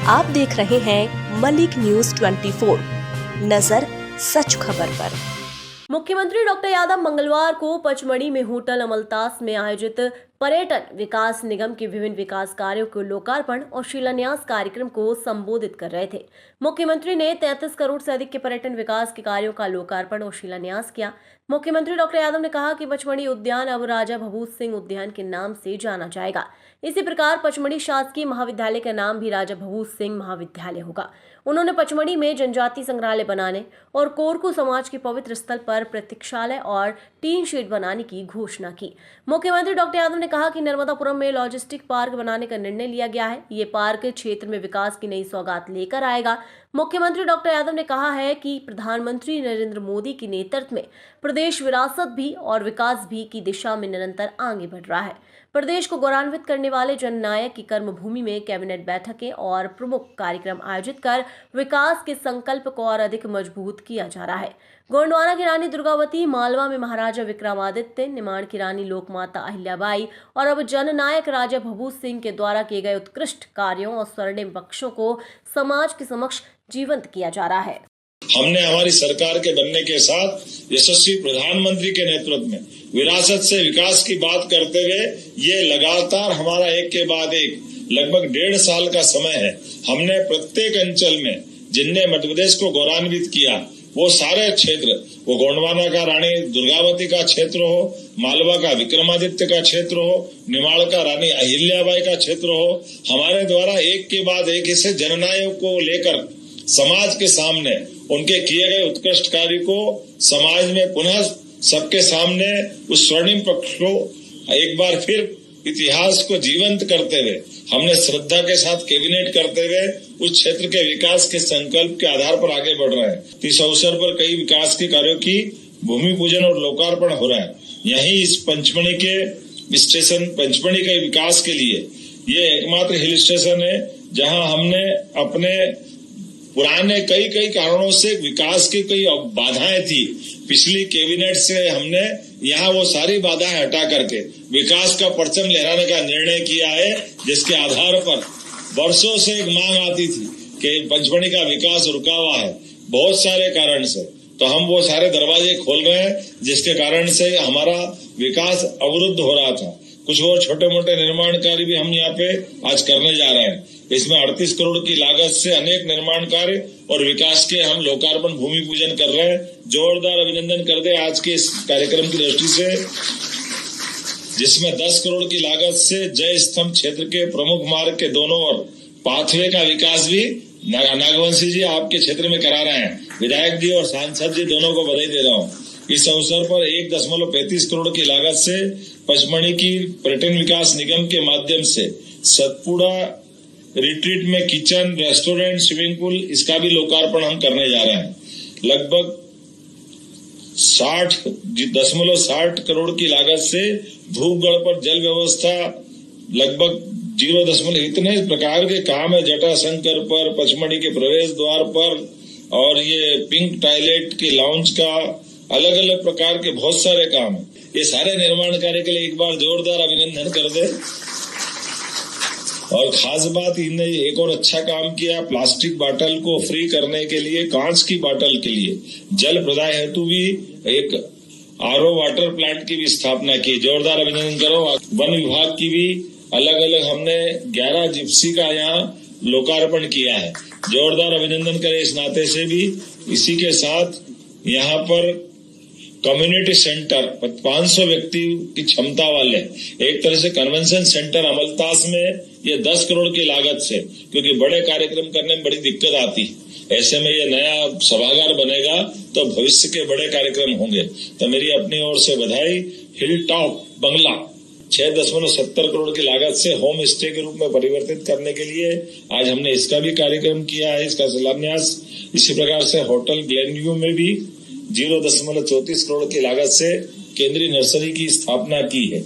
आप देख रहे हैं मलिक न्यूज 24, नजर सच खबर पर। मुख्यमंत्री डॉक्टर यादव मंगलवार को पचमढ़ी में होटल अमलतास में आयोजित पर्यटन विकास निगम के विभिन्न विकास कार्यों के लोकार्पण और शिलान्यास कार्यक्रम को संबोधित कर रहे थे। मुख्यमंत्री ने 33 करोड़ से अधिक के पर्यटन विकास के कार्यों का लोकार्पण और शिलान्यास किया। मुख्यमंत्री डॉक्टर यादव ने कहा कि पचमढ़ी उद्यान अब राजा भभूत सिंह उद्यान के नाम से जाना जाएगा। इसी प्रकार पचमढ़ी शासकीय महाविद्यालय का नाम भी राजा भभूत सिंह महाविद्यालय होगा। उन्होंने पचमढ़ी में जनजाति संग्रहालय बनाने और कोरकू समाज के पवित्र स्थल पर प्रतीक्षालय और टीन शेड बनाने की घोषणा की। मुख्यमंत्री डॉक्टर यादव ने कहा कि नर्मदापुरम में लॉजिस्टिक पार्क बनाने का निर्णय लिया गया है। ये पार्क क्षेत्र में विकास की नई सौगात लेकर आएगा। मुख्यमंत्री डॉक्टर यादव ने कहा है कि प्रधानमंत्री नरेंद्र मोदी के नेतृत्व में प्रदेश विरासत भी और विकास भी की दिशा में निरंतर आगे बढ़ रहा है। प्रदेश को गौरवान्वित करने वाले जननायक की कर्मभूमि में कैबिनेट बैठकें और प्रमुख कार्यक्रम आयोजित कर विकास के संकल्प को और अधिक मजबूत किया जा रहा है। गोंडवाना की रानी दुर्गावती, मालवा में महाराजा विक्रमादित्य, निमाड़ की रानी लोकमाता अहिल्याबाई और अब जननायक राजा भभूत सिंह के द्वारा किए गए उत्कृष्ट कार्यों और स्वर्णिम पक्षों को समाज के समक्ष जीवंत किया जा रहा है। हमने हमारी सरकार के बनने के साथ यशस्वी प्रधानमंत्री के नेतृत्व में विरासत से विकास की बात करते हुए ये लगातार हमारा एक के बाद एक लगभग 1.5 साल का समय है। हमने प्रत्येक अंचल में जिनने मध्य प्रदेश को गौरवान्वित किया वो सारे क्षेत्र, वो गोंडवाना का रानी दुर्गावती का क्षेत्र हो, मालवा का विक्रमादित्य का क्षेत्र हो, निमाड़ का रानी अहिल्याबाई का क्षेत्र हो, हमारे द्वारा एक के बाद एक ऐसे जननायक को लेकर समाज के सामने उनके किए गए उत्कृष्ट कार्य को समाज में पुनः सबके सामने उस स्वर्णिम पक्ष को एक बार फिर इतिहास को जीवंत करते हुए हमने श्रद्धा के साथ कैबिनेट करते हुए उस क्षेत्र के विकास के संकल्प के आधार पर आगे बढ़ रहे हैं। इस अवसर पर कई विकास के कार्यों की भूमि पूजन और लोकार्पण हो रहा है। यहीं इस पंचमढ़ी के स्टेशन पंचमढ़ी के विकास के लिए ये एकमात्र हिल स्टेशन है जहां हमने अपने पुराने कई कारणों से विकास की कई बाधाएं थी। पिछली कैबिनेट से हमने यहाँ वो सारी बाधाएं हटा करके विकास का परचम लहराने का निर्णय किया है, जिसके आधार पर वर्षों से एक मांग आती थी कि पंचमढ़ी का विकास रुका हुआ है बहुत सारे कारण से। तो हम वो सारे दरवाजे खोल रहे हैं जिसके कारण से हमारा विकास अवरुद्ध हो रहा था। कुछ और छोटे मोटे निर्माण कार्य भी हम यहाँ पे आज करने जा रहे हैं। इसमें 38 करोड़ की लागत से अनेक निर्माण कार्य और विकास के हम लोकार्पण भूमि पूजन कर रहे हैं। जोरदार अभिनंदन कर दे आज के इस कार्यक्रम की दृष्टि से, जिसमें 10 करोड़ की लागत से जय स्तंभ क्षेत्र के प्रमुख मार्ग के दोनों ओर पाथवे का विकास भी नागवंशी जी आपके क्षेत्र में करा रहे हैं। विधायक जी और सांसद जी दोनों को बधाई दे रहा हूँ। इस अवसर पर 1.35 करोड़ की लागत से पचमढ़ी की पर्यटन विकास निगम के माध्यम से सतपुड़ा रिट्रीट में किचन, रेस्टोरेंट, स्विमिंग पूल, इसका भी लोकार्पण हम करने जा रहे हैं। लगभग 60.60 करोड़ की लागत से धूपगढ़ पर जल व्यवस्था, लगभग 0. इतने प्रकार के काम है। जटाशंकर पर, पचमढ़ी के प्रवेश द्वार पर और ये पिंक टॉयलेट के लॉन्च का, अलग अलग प्रकार के बहुत सारे काम है। ये सारे निर्माण कार्य के लिए एक बार जोरदार अभिनंदन कर दे। और खास बात, इन्हें एक और अच्छा काम किया, प्लास्टिक बोतल को फ्री करने के लिए कांच की बोतल के लिए जल प्रदाय हेतु भी एक आरओ वाटर प्लांट की भी स्थापना की। जोरदार अभिनंदन करो। वन विभाग की भी अलग अलग हमने 11 जिप्सी का यहाँ लोकार्पण किया है। जोरदार अभिनंदन करें इस नाते से भी। इसी के साथ यहाँ पर कम्युनिटी सेंटर 500 व्यक्ति की क्षमता वाले एक तरह से कन्वेंशन सेंटर अमलतास में, ये 10 करोड़ की लागत से, क्योंकि बड़े कार्यक्रम करने में बड़ी दिक्कत आती है, ऐसे में ये नया सभागार बनेगा तो भविष्य के बड़े कार्यक्रम होंगे। तो मेरी अपनी ओर से बधाई। हिल टॉप बंगला 6.70 करोड़ की लागत से होम स्टे के रूप में परिवर्तित करने के लिए आज हमने इसका भी कार्यक्रम किया है, इसका शिलान्यास। इसी प्रकार से होटल ग्लेनव्यू में भी 0.34 करोड़ की लागत से केंद्रीय नर्सरी की स्थापना की है।